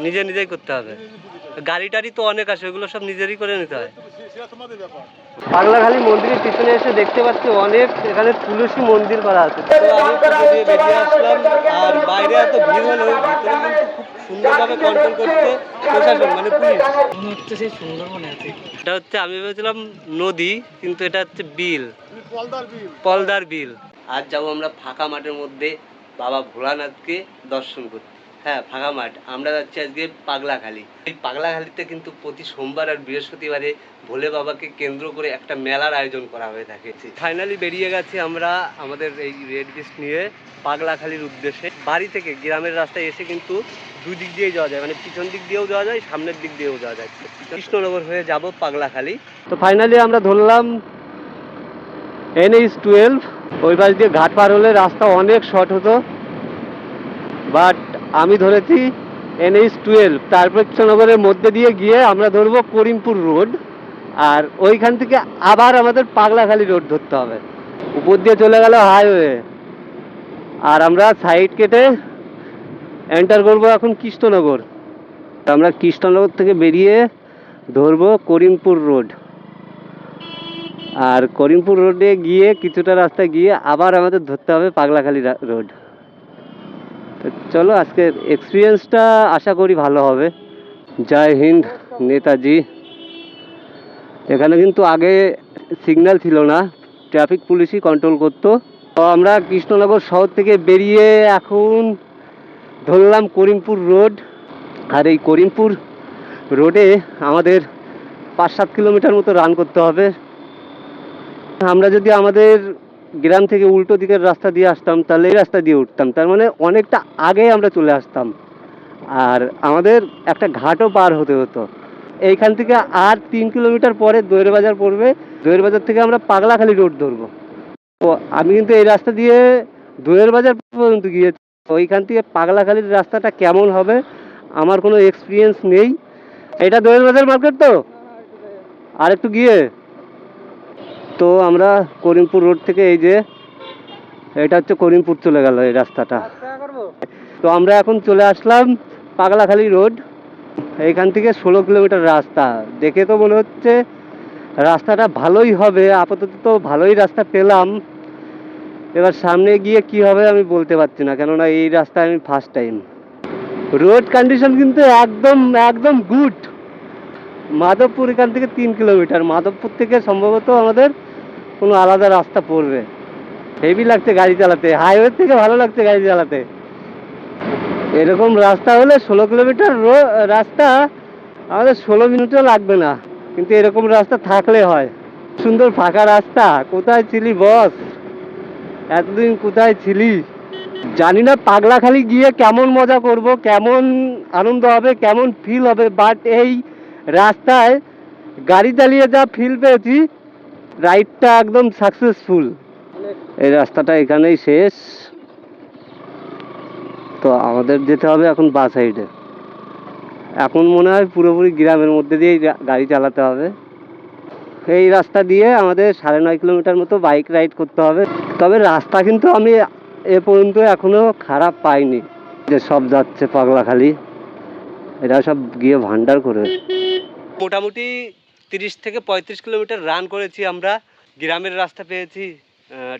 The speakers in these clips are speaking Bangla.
নিজে নিজেই করতে হবে। গাড়ি টাড়ি তো অনেক আসে, ওগুলো সব নিজেরই করে নিতে হয়। পাগলাখালী মন্দিরের পিছনে এসে দেখতে পাচ্ছি অনেক এখানে তুলসী মন্দির করা আছে। তো আমি পুজো দিয়ে বেরিয়ে আসলাম, আর বাইরে এত ভিড় হলেও ভিতরে কিন্তু খুব সুন্দরভাবে কন্ট্রোল করছে প্রশাসন, মানে পুলিশ। মনে হচ্ছে সেই সুন্দরবনে আছে। এটা হচ্ছে, আমি ভেবেছিলাম নদী, কিন্তু এটা হচ্ছে বিল, পলদার বিল। আজ যাবো আমরা ফাঁকা মাঠের মধ্যে বাবা ভোলানাথকে দর্শন করতে। হ্যাঁ, ফাঁকা মাঠ। আমরা যাচ্ছি আজকে পাগলাখালী। এই পাগলাখালীতে কিন্তু প্রতি সোমবার আর বৃহস্পতিবারে ভোলে বাবাকে কেন্দ্র করে একটা মেলার আয়োজন করা হয়ে থাকে। ফাইনালি বেরিয়ে গেছি আমরা আমাদের এই রেড বিস্ট নিয়ে পাগলাখালীর উদ্দেশ্যে। বাড়ি থেকে গ্রামের রাস্তায় এসে কিন্তু দুই দিক দিয়েই যাওয়া যায়, মানে পিছন দিক দিয়েও যাওয়া যায়, সামনের দিক দিয়েও যাওয়া যায়। কৃষ্ণনগর হয়ে যাব পাগলাখালী। তো ফাইনালি আমরা ধরলাম NH-12। ওই পাশ দিয়ে ঘাট পার হলে রাস্তা অনেক শর্ট হতো, বাট আমি ধরেছি NH-12। তারপর কৃষ্ণনগরের মধ্যে দিয়ে গিয়ে আমরা ধরবো করিমপুর রোড, আর ওইখান থেকে আবার আমাদের পাগলাখালী রোড ধরতে হবে। উপর দিয়ে চলে গেল হাইওয়ে, আর আমরা সাইড কেটে এন্টার করবো এখন কৃষ্ণনগর। আমরা কৃষ্ণনগর থেকে বেরিয়ে ধরবো করিমপুর রোড, আর করিমপুর রোডে গিয়ে কিছুটা রাস্তা গিয়ে আবার আমাদের ধরতে হবে পাগলাখালী রোড। তো চলো, আজকের এক্সপিরিয়েন্সটা আশা করি ভালো হবে। জয় হিন্দ নেতাজি। এখানে কিন্তু আগে সিগন্যাল ছিল না, ট্রাফিক পুলিশই কন্ট্রোল করতো। তো আমরা কৃষ্ণনগর শহর থেকে বেরিয়ে এখন ধরলাম করিমপুর রোড, আর এই করিমপুর রোডে আমাদের 5-7 কিলোমিটার মতো রান করতে হবে। আমরা যদি আমাদের গ্রাম থেকে উল্টো দিকের রাস্তা দিয়ে আসতাম, তাহলে এই রাস্তা দিয়ে উঠতাম, তার মানে অনেকটা আগে আমরা চলে আসতাম, আর আমাদের একটা ঘাটও পার হতে হতো। এইখান থেকে আর 3 কিলোমিটার পরে দইয়ের বাজার পড়বে, দইয়ের বাজার থেকে আমরা পাগলাখালী রোড ধরবো। তো আমি কিন্তু এই রাস্তা দিয়ে দইয়ের বাজার পর্যন্ত গিয়েছি। ওইখান থেকে পাগলাখালীর রাস্তাটা কেমন হবে আমার কোনো এক্সপিরিয়েন্স নেই। এটা দইয়ের বাজার মার্কেট তো আর একটু গিয়ে। তো আমরা করিমপুর রোড থেকে, এই যে এটা হচ্ছে করিমপুর চলে গেল এই রাস্তাটা। তো আমরা এখন চলে আসলাম পাগলাখালী রোড। এইখান থেকে 16 কিলোমিটার রাস্তা। দেখে তো মনে হচ্ছে রাস্তাটা ভালোই হবে, আপাতত তো ভালোই রাস্তা পেলাম। এবার সামনে গিয়ে কি হবে আমি বলতে পারছি না, কেননা এই রাস্তায় আমি ফার্স্ট টাইম। রোড কন্ডিশন কিন্তু একদম একদম গুড। মাধবপুর এখান থেকে 3 কিলোমিটার, মাধবপুর থেকে সম্ভবত আমাদের কোনো আলাদা রাস্তা পড়বে। হেভি লাগছে গাড়ি চালাতে, হাইওয়ে থেকে ভালো লাগছে গাড়ি চালাতে। এরকম রাস্তা হলে 16 কিলোমিটার রাস্তা আমাদের 16 মিনিটও লাগবে না, কিন্তু এরকম রাস্তা থাকলে হয়। সুন্দর ফাঁকা রাস্তা। কোথায় ছিলি বস, এতদিন কোথায় ছিলি? জানি না পাগলাখালী গিয়ে কেমন মজা করব, কেমন আনন্দ হবে, কেমন ফিল হবে, বাট এই রাস্তায় গাড়ি চালিয়ে যা ফিল পেয়েছি, রাইডটা একদম সাকসেসফুল। এই রাস্তাটা এখানেই শেষ। তো আমাদের যেতে হবে এখন বাঁ সাইডে। এখন মনে হয় পুরোপুরি গ্রামের মধ্যে দিয়েই গাড়ি চালাতে হবে। এই রাস্তা দিয়ে আমাদের 9.5 কিলোমিটার মতো বাইক রাইড করতে হবে। তবে রাস্তা কিন্তু আমি এ পর্যন্ত এখনো খারাপ পাইনি। যে সব যাচ্ছে পাগলাখালী, এরা সব গিয়ে ভান্ডার করবে। মোটামুটি 30 থেকে 35 কিলোমিটার রান করেছি আমরা। গ্রামের রাস্তা পেয়েছি,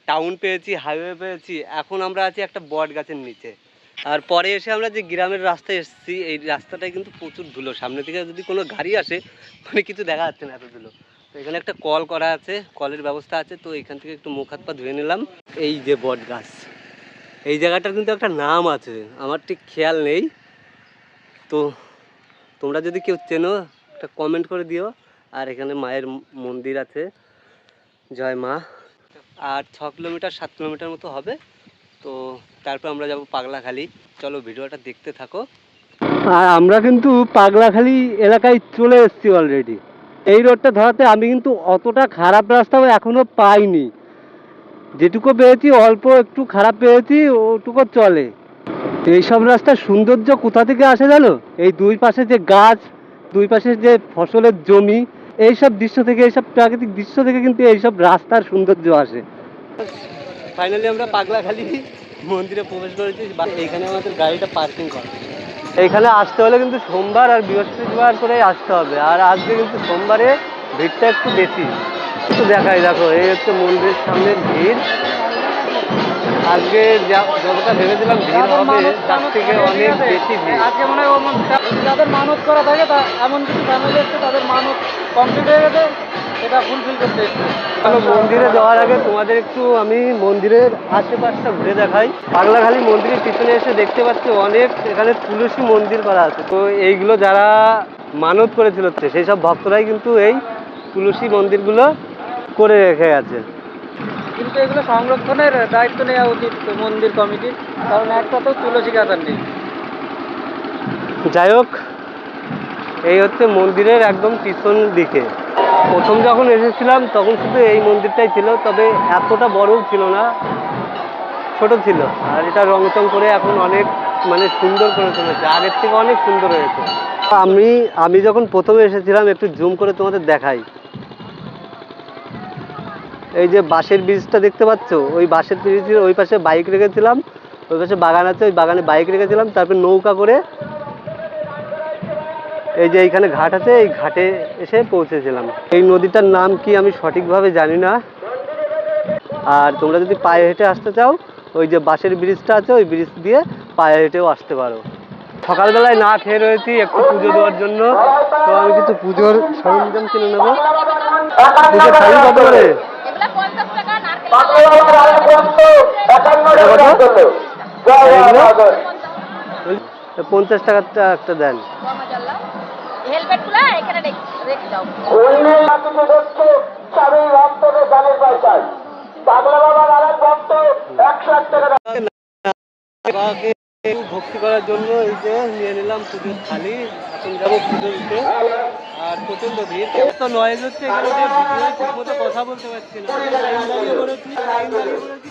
টাউন পেয়েছি, হাইওয়ে পেয়েছি। এখন আমরা আছি একটা বট গাছের নিচে। আর পরে এসে আমরা যে গ্রামের রাস্তায় এসেছি, এই রাস্তাটায় কিন্তু প্রচুর ধুলো। সামনে থেকে যদি কোনো গাড়ি আসে, মানে কিছু দেখা যাচ্ছে না, এত ধুলো। তো এখানে একটা কল করা আছে, কলের ব্যবস্থা আছে। তো এখান থেকে একটু মুখ হাত পা ধুয়ে নিলাম। এই যে বট গাছ, এই জায়গাটার কিন্তু একটা নাম আছে, আমার ঠিক খেয়াল নেই। তো তোমরা যদি কেউ চেনো একটা কমেন্ট করে দিও। আর এখানে মায়ের মন্দির আছে, জয় মা। আর 6 কিলোমিটার 7 কিলোমিটার মতো হবে। তো তারপর আমরা যাব পাগলাখালী। চলো ভিডিওটা দেখতে থাকো। আর আমরা কিন্তু পাগলাখালী এলাকায় চলে এসেছি অলরেডি। এই রোডটা ধরাতে আমি কিন্তু অতটা খারাপ রাস্তাও এখনো পাইনি। যেটুকু পেয়েছি অল্প একটু খারাপ পেয়েছি, ওটুকু চলে। এইসব রাস্তার সৌন্দর্য কোথা থেকে আসে জানো? এই দুই পাশে যে গাছ, দুই পাশে যে ফসলের জমি, এইসব দৃশ্য থেকে, এইসব প্রাকৃতিক দৃশ্য থেকে কিন্তু এইসব রাস্তার সৌন্দর্য আসে। ফাইনালি আমরা পাগলাখালী মন্দিরে প্রবেশ করেছি। এইখানে আমাদের গাড়িটা পার্কিং করা। এইখানে আসতে হলে কিন্তু সোমবার আর বৃহস্পতিবার করে আসতে হবে, আর আজকে কিন্তু সোমবারে ভিড়টা একটু বেশি। একটু দেখাই, দেখো এই হচ্ছে মন্দিরের সামনে ভিড়। আজকে যতটা ভেবেছিলাম ভিড় হবে তার থেকে অনেক বেশি ভিড়। আজকে মনে হয় যাদের মানত করা থাকে তা এমন কিছু ফ্যামিলি এসছে তাদের মানত কমপ্লিট হয়ে গেছে, সেটা ফুলফিল করতে এসছে। মন্দিরে যাওয়ার আগে তোমাদের একটু আমি মন্দিরের আশেপাশটা ঘুরে দেখাই। পাগলাখালী মন্দিরের পিছনে এসে দেখতে পাচ্ছি অনেক এখানে তুলসী মন্দির করা আছে। তো এইগুলো যারা মানত করেছিল সেই সব ভক্তরাই কিন্তু এই তুলসী মন্দিরগুলো করে রেখে গেছে। কিন্তু এগুলো সংরক্ষণের দায়িত্ব নেওয়া উচিত মন্দির কমিটির, কারণ একটা তো তুলসী গাছ আর নেই। যাই হোক, এই হচ্ছে মন্দিরের একদম পিছন দিকে। প্রথম যখন এসেছিলাম তখন শুধু এই মন্দিরটাই ছিল, তবে এতটা বড়ও ছিল না, ছোট ছিল। আর এটা রংচং করে এখন অনেক মানে সুন্দর করে তুলেছে, আগের থেকে অনেক সুন্দর হয়েছে। আমি যখন প্রথমে এসেছিলাম, একটু জুম করে তোমাদের দেখাই, এই যে বাঁশের ব্রিজটা দেখতে পাচ্ছ, ওই বাঁশের ব্রিজের ওই পাশে বাইক রেখেছিলাম, ওই পাশে বাগান আছে, ওই বাগানে বাইক রেখেছিলাম, তারপর নৌকা করে এই যে এইখানে ঘাট আছে, এই ঘাটে এসে পৌঁছেছিলাম। এই নদীটার নাম কি আমি সঠিকভাবে জানি না। আর তোমরা যদি পায়ে হেঁটে আসতে চাও, ওই যে বাঁশের ব্রিজটা আছে, ওই ব্রিজ দিয়ে পায়ে হেঁটেও আসতে পারো। সকালবেলায় না খেয়ে রয়েছি একটু পুজো দেওয়ার জন্য, তো আমি কিছু পুজোর সরঞ্জাম কিনে নেবো। পুজোর থালি কত করে? 50 টাকাটা একটা দেন। হেলমেটগুলো এখানে রেখে দাও। ভক্তি করার জন্য এই যে নিয়ে নিলাম পুজোর থালি। এখন যাবো পুজো দিতে। আর প্রচন্ড ভিড় তো নয়েজ হচ্ছে, এখানে যে ভিডিও ঠিক মতো কথা বলতে পারছি না।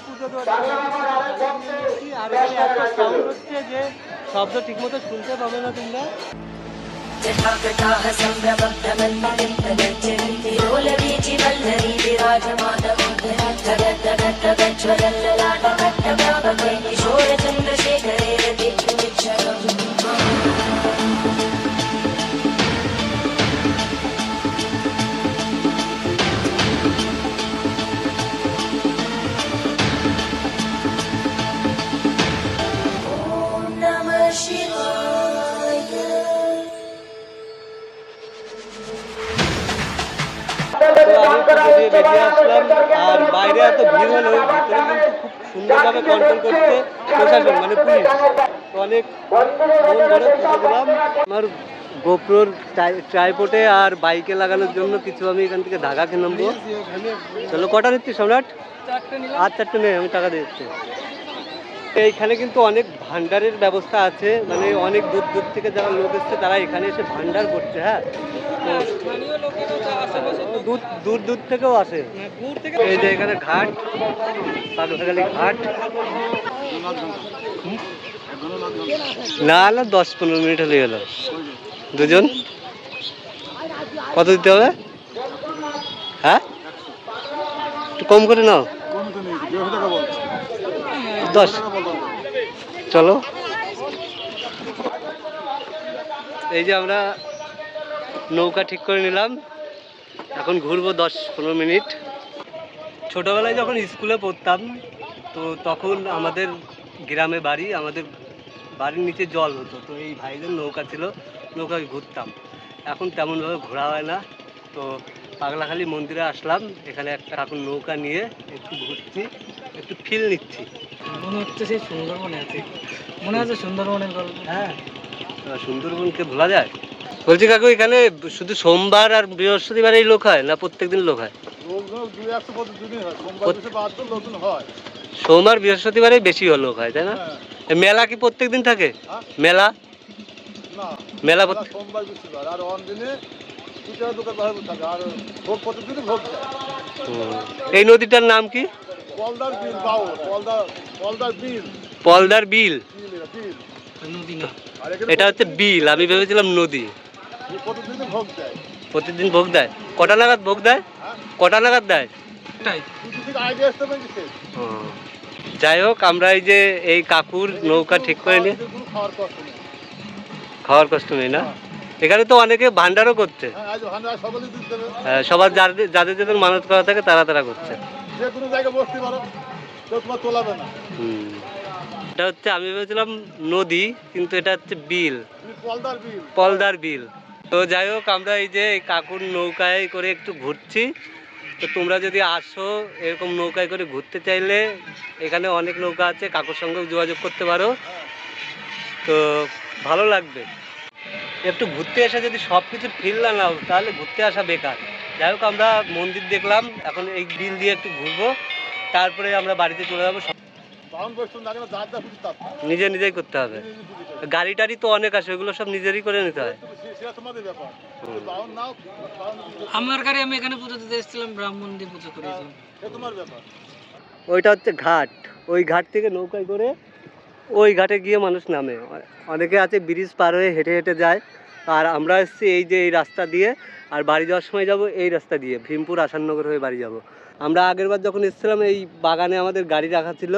পুজো দেওয়ার আর এখানে এত সাউন্ড হচ্ছে যে শব্দ ঠিক মতো শুনতে পাবে না তোমরা। বেরিয়ে আসলাম, আর বাইরে এত ভিড় হলো, ভিতরে কিন্তু খুব সুন্দরভাবে কন্ট্রোল করছে প্রশাসন, মানে পুলিশ। তো অনেক মন ধরে পুজো দিলাম। আমার গোপ্রোর ট্রাইপডে আর বাইকে লাগানোর জন্য কিছু আমি এখান থেকে ধাগা কিনে নেবো। চলো, কটা নিচ্ছি সম্রাট? আর 4টে নেই, আমি টাকা দিচ্ছি। এইখানে কিন্তু অনেক ভান্ডারের ব্যবস্থা আছে, মানে অনেক দূর দূর থেকে যারা লোক এসছে তারা এখানে এসে ভান্ডার করছে। হ্যাঁ, দূর দূর থেকেও আসে। এই যে এখানে ঘাট, পাগলাখালী ঘাট। না না, 10-15 মিনিট হলে গেল। দুজন কত দিতে হবে? হ্যাঁ, একটু কম করে নাও। 10। চলো, এই যে আমরা নৌকা ঠিক করে নিলাম, এখন ঘুরবো 10-15 মিনিট। ছোটবেলায় যখন স্কুলে পড়তাম, তো তখন আমাদের গ্রামে বাড়ি, আমাদের বাড়ির নিচে জল হতো, তো এই ভাইদের নৌকা ছিল, নৌকায় ঘুরতাম। এখন তেমনভাবে ঘোরা হয় না। তো পাগলাখালী মন্দিরে আসলাম, এখানে একটা এখন নৌকা নিয়ে একটু ঘুরছি, একটু ফিল নিচ্ছি। মনে হচ্ছে সেই সুন্দরবনে আছে, মনে আছে সুন্দরবনের গল্প। হ্যাঁ, সুন্দরবনকে ভোলা যায়? বলছি কাকু, এখানে শুধু সোমবার আর বৃহস্পতিবারেই লোক হয় না প্রত্যেকদিন লোক হয়? সোমবার বৃহস্পতিবারেই বেশি লোক হয়, তাই না? মেলা কি প্রত্যেকদিন থাকে? মেলা মেলা এই নদীটার নাম কি? পলদার বিল। এটা হচ্ছে বিল, আমি ভেবেছিলাম নদী। প্রতিদিন ভোগ দেয়। কটা নাগাদ ভোগ দেয়? কটা নাগাদ দেয়? যাই হোক, আমরা এই যে এই কাকুর নৌকা ঠিক করে নিয়ে কোনো খাওয়ার কষ্ট নেই। খাওয়ার কষ্ট নেই না? হ্যাঁ। এখানে তো অনেকে ভান্ডারও করছে। হ্যাঁ, আজ ভান্ডার সকলেই দুধ দেবে। সবার যাদের যাদের যাদের মানত করা থাকে তারা তারা করছে। যে কোনো জায়গায় বসতে পারো, কেউ তোমার তোলাবে না। হুম। এটা হচ্ছে, আমি ভেবেছিলাম নদী, কিন্তু এটা হচ্ছে বিল, তুমি পলদার বিল। পলদার বিল। তো যাই হোক, আমরা এই যে এই কাকুর নৌকায় করে একটু ঘুরছি। তো তোমরা যদি আসো এরকম নৌকায় করে ঘুরতে চাইলে এখানে অনেক নৌকা আছে, কাকুর সঙ্গেও যোগাযোগ করতে পারো। তো ভালো লাগবে। একটু ঘুরতে এসে যদি সব কিছু ফিল না নাও তাহলে ঘুরতে আসা বেকার। যাই হোক, আমরা মন্দির দেখলাম, এখন এই বিল দিয়ে একটু ঘুরবো, তারপরে আমরা বাড়িতে চলে যাবো। বাউন বসতে লাগে না, যার যা খুশি তার। নিজে নিজেই করতে হবে। গাড়ি টাড়ি তো অনেক আসে, ওগুলো সব নিজেরই করে নিতে হয়। সেটা তোমাদের ব্যাপার। বাউন নাও, বাউন আমার গাড়ি আমি এখানে পুজো দিতে এসেছিলাম, ব্রাহ্মণ দিয়ে পুজো করেছিলাম। সে তোমার ব্যাপার। ওইটা হচ্ছে ঘাট, ওই ঘাট থেকে নৌকায় করে ওই ঘাটে গিয়ে মানুষ নামে। অনেকে আছে ব্রিজ পার হয়ে হেঁটে হেঁটে যায়, আর আমরা এসেছি এই যে এই রাস্তা দিয়ে, আর বাড়ি যাওয়ার সময় যাব এই রাস্তা দিয়ে, ভীমপুর আসাননগর হয়ে বাড়ি যাব। আমরা আগেরবার যখন এসেছিলাম এই বাগানে আমাদের গাড়ি রাখা ছিল।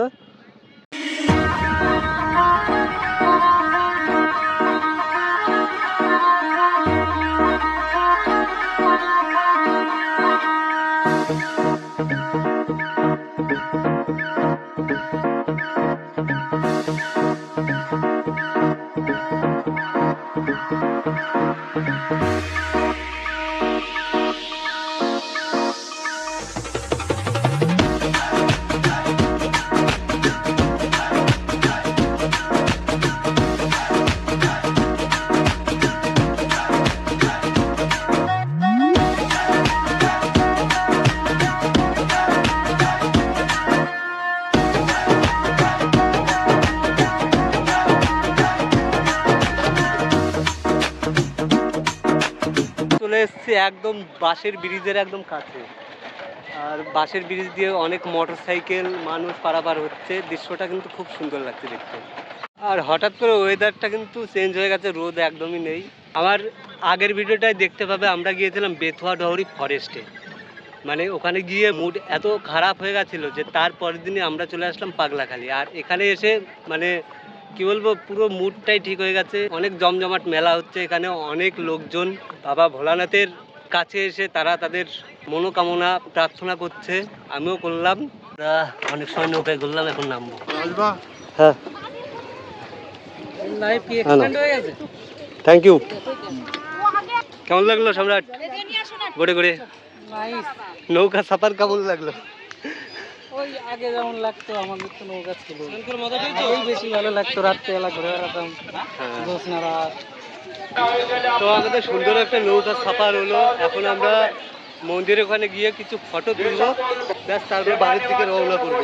চলে এসেছি একদম বাঁশের ব্রিজের একদম কাছে, আর বাঁশের ব্রিজ দিয়ে অনেক মোটরসাইকেল মানুষ পারাপার হচ্ছে। দৃশ্যটা কিন্তু খুব সুন্দর লাগছে দেখতে। আর হঠাৎ করে ওয়েদারটা কিন্তু চেঞ্জ হয়ে গেছে, রোদ একদমই নেই। আমার আগের ভিডিওটাই দেখতে পাবে, আমরা গিয়েছিলাম বেথুয়া ডহরি ফরেস্টে। মানে ওখানে গিয়ে মুড এত খারাপ হয়ে গেছিলো যে তার পরের দিনে আমরা চলে আসলাম পাগলাখালি। আর এখানে এসে মানে কি বলবো, পুরো মুডটাই ঠিক হয়ে গেছে। অনেক জমজমাট মেলা হচ্ছে এখানে, অনেক লোকজন বাবা ভোলানাথের কাছে এসে তারা তাদের মনোকামনা প্রার্থনা করছে। আমিও করলাম। আমরা অনেক সময় নৌকায় ঘুরলাম, এখন নামবো। আসবা। হ্যাঁ, লাইভ কি এক্সটেন্ড হয়ে গেছে? Thank you. কেমন লাগলো সম্রাট ঘুরে ঘুরে? নাইস। নৌকা সাফার কেমন লাগলো? ওই আগে যেমন লাগতো, আমাদের তো নৌকা ছিল, ওই বেশি ভালো লাগতো। রাত্রেবেলা ঘুরে বেড়াতাম জ্যোৎস্নারা। তো আমাদের সুন্দর একটা নৌকা সাফার হলো। এখন আমরা মন্দিরের ওখানে গিয়ে কিছু ফটো তুলবো, ব্যাস তারপরে বাড়ির দিকে রওনা করবো।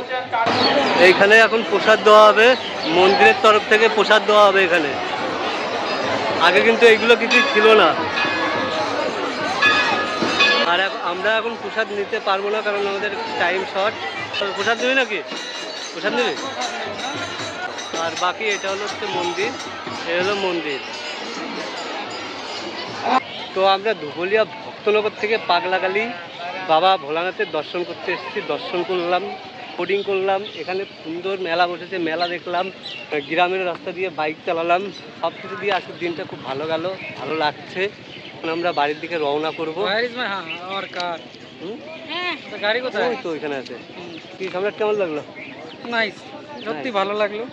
এইখানে এখন প্রসাদ দেওয়া হবে, মন্দিরের তরফ থেকে প্রসাদ দেওয়া হবে এখানে। আগে কিন্তু এইগুলো কিছুই ছিল না। আর আমরা এখন প্রসাদ নিতে পারবো না, কারণ আমাদের টাইম শর্ট। প্রসাদ নেবে নাকি? প্রসাদ নেবে? আর বাকি এটা হচ্ছে মন্দির, এ হলো মন্দির। তো আমরা ধুবুলিয়া ভক্তনগর থেকে পাগলাখালি বাবা ভোলানাথের দর্শন করতে এসেছি। দর্শন করলাম, বোটিং করলাম, এখানে সুন্দর মেলা বসেছে, মেলা দেখলাম, গ্রামের রাস্তা দিয়ে বাইক চালালাম, সব কিছু দিয়ে আজকের দিনটা খুব ভালো গেল, ভালো লাগছে। এখন আমরা বাড়ির দিকে রওনা করবো। আমার কার গাড়ি কোথায়? ওই তো ওইখানে আছে। কি সম্রাট, কেমন লাগলো? নাইস, সত্যি ভালো লাগলো।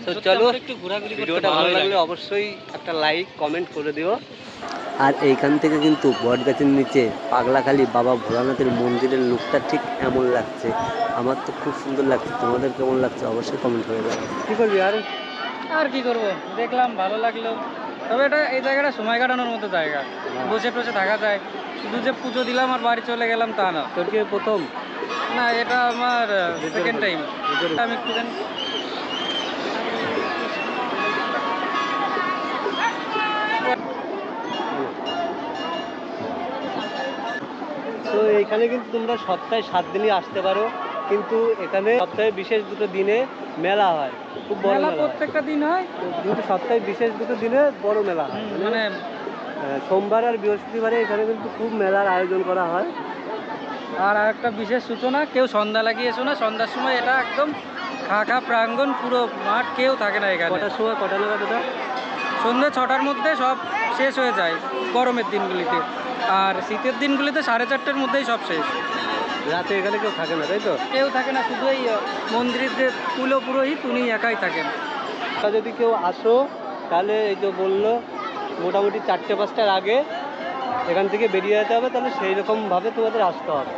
তো চলো, একটু ঘোরাঘুরি ভিডিওটা ভালো লাগলে অবশ্যই একটা লাইক কমেন্ট করে দিও। আর এইখান থেকে কিন্তু বটগাছের নিচে পাগলাখালি বাবা ভোলানাথের মন্দিরের লুকটা ঠিক এমন লাগছে। আমার তো খুব সুন্দর লাগছে, তোমাদের কেমন লাগছে অবশ্যই কমেন্ট করে দেবো। কী করবি আর? আর কি করবো, দেখলাম ভালো লাগলো। তবে এটা এই জায়গাটা সময় কাটানোর মতো জায়গা, বসে টসে থাকা যায়। শুধু যে পুজো দিলাম আর বাড়ি চলে গেলাম তা না। তোর কি প্রথম? না, এটা আমার সেকেন্ড টাইম। আমি একটুখানি তো এইখানে কিন্তু তোমরা সপ্তাহে 7 দিনই আসতে পারো, কিন্তু এখানে সপ্তাহে বিশেষ দুটো দিনে মেলা হয়, খুব বড় মেলা। প্রত্যেকটা দিন হয়, দুটো সপ্তাহে বিশেষ দুটো দিনে বড় মেলা হয়। মানে সোমবার আর বৃহস্পতিবারে এখানে কিন্তু খুব মেলার আয়োজন করা হয়। আর একটা বিশেষ সূচনা, কেউ সন্ধ্যা লাগিয়ে এসো না, সন্ধ্যার সময় এটা একদম খা প্রাঙ্গণ, পুরো মাঠ, কেউ থাকে না এখানে। কটার সময়, কটা নাগাদ এটা? সন্ধ্যে 6টার মধ্যে সব শেষ হয়ে যায় গরমের দিনগুলিতে, আর শীতের দিনগুলিতে 4:30টার মধ্যেই সব শেষ। রাতে এখানে কেউ থাকে না, তাই তো? কেউ থাকে না, শুধু এই মন্দিরের যে কুলো পুরোহিত উনি একাই থাকেন। তা যদি কেউ আসো তাহলে এই যে বললো মোটামুটি 4টে-5টার আগে এখান থেকে বেরিয়ে যেতে হবে, তাহলে সেই রকমভাবে তোমাদের আসতে হবে।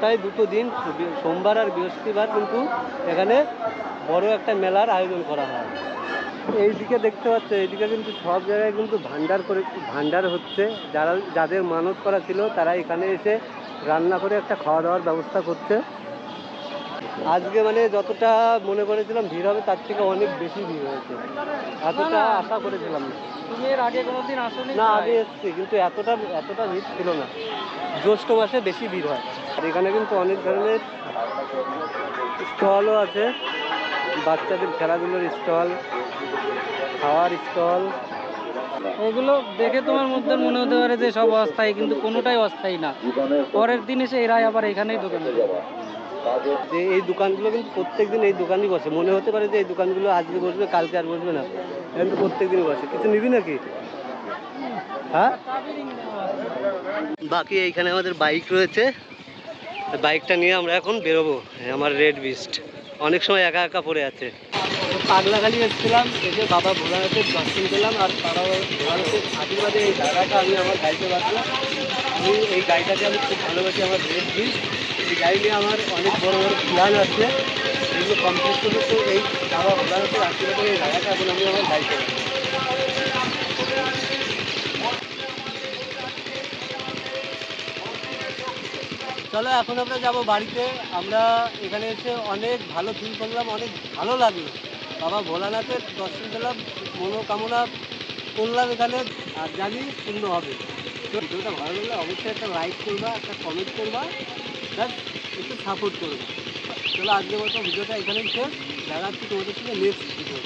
তাই দুটো দিন, সোমবার আর বৃহস্পতিবার কিন্তু এখানে বড় একটা মেলার আয়োজন করা হয়। এইদিকে দেখতে পাচ্ছ, এইদিকে কিন্তু সব জায়গায় কিন্তু ভান্ডার হচ্ছে। যাদের মানত করা ছিল তারা এখানে এসে রান্না করে একটা খাওয়া দাওয়ার ব্যবস্থা করছে। আজকে মানে যতটা মনে করেছিলাম ভিড় হবে তার থেকে অনেক বেশি ভিড় হয়েছে, এতটা আশা করেছিলাম না। তুমি এর আগে কোনোদিন আসোনি? না, আগে এসছি কিন্তু এতটা ভিড় ছিল না। জ্যৈষ্ঠ মাসে বেশি ভিড় হয়। আর এখানে কিন্তু অনেক ধরনের স্টলও আছে, বাচ্চাদের খেলাধুলোর স্টল, খাওয়ার স্টল। এগুলো দেখে তোমার মধ্যে মনে হতে পারে যে সব অস্থায়ী, কিন্তু কোনোটাই অস্থায়ী না। পরের দিন এসে এরাই আবার এখানেই দোকান দেবে। যে এই দোকানগুলো কিন্তু প্রত্যেকদিন এই দোকানই বসে। মনে হতে পারে যে এই দোকানগুলো আজকে বসবে, কালকে আর বসবে না, কিন্তু প্রত্যেকদিনই বসে। কিছু নিবি নাকি? হ্যাঁ, বাকি এইখানে আমাদের বাইক রয়েছে, বাইকটা নিয়ে আমরা এখন বেরোবো। আমার রেড বিস্ট অনেক সময় একা একা পড়ে আছে। পাগলাখালি এসেছিলাম, এসে বাবা ভোলানাথের দর্শন করলাম, আর বাবা ভোলানাথের আশীর্বাদে এই জায়গাটা আমি আমার গাড়িতে বাঁচলাম। এই গাড়িটাকে আমি খুব ভালোবাসি, আমার রেড বিস্ট। এই গাড়ি নিয়ে আমার অনেক বড় বড় প্ল্যান আছে, এগুলো কমপ্লিট করলে তো এই বাবা ভোলানাথের আশীর্বাদে এই জায়গাটা এখন আমি আমার গাড়িতে বাঁচলাম। চলো এখন আমরা যাব বাড়িতে। আমরা এখানে এসে অনেক ভালো ফিল করলাম, অনেক ভালো লাগলো। বাবা ভোলানাথের দর্শন পেলাম, মনোকামনা করলাম এখানে, আর জানি পূর্ণ হবে। তো ভিডিওটা ভালো লাগলে অবশ্যই একটা লাইক করবা, একটা কমেন্ট করবা, জাস্ট একটু সাপোর্ট করবা। চলো আজকের মতো ভিডিওটা এখানেই শেষ। দেখা যাচ্ছে তোমাদের সঙ্গে নেক্সট ভিডিও।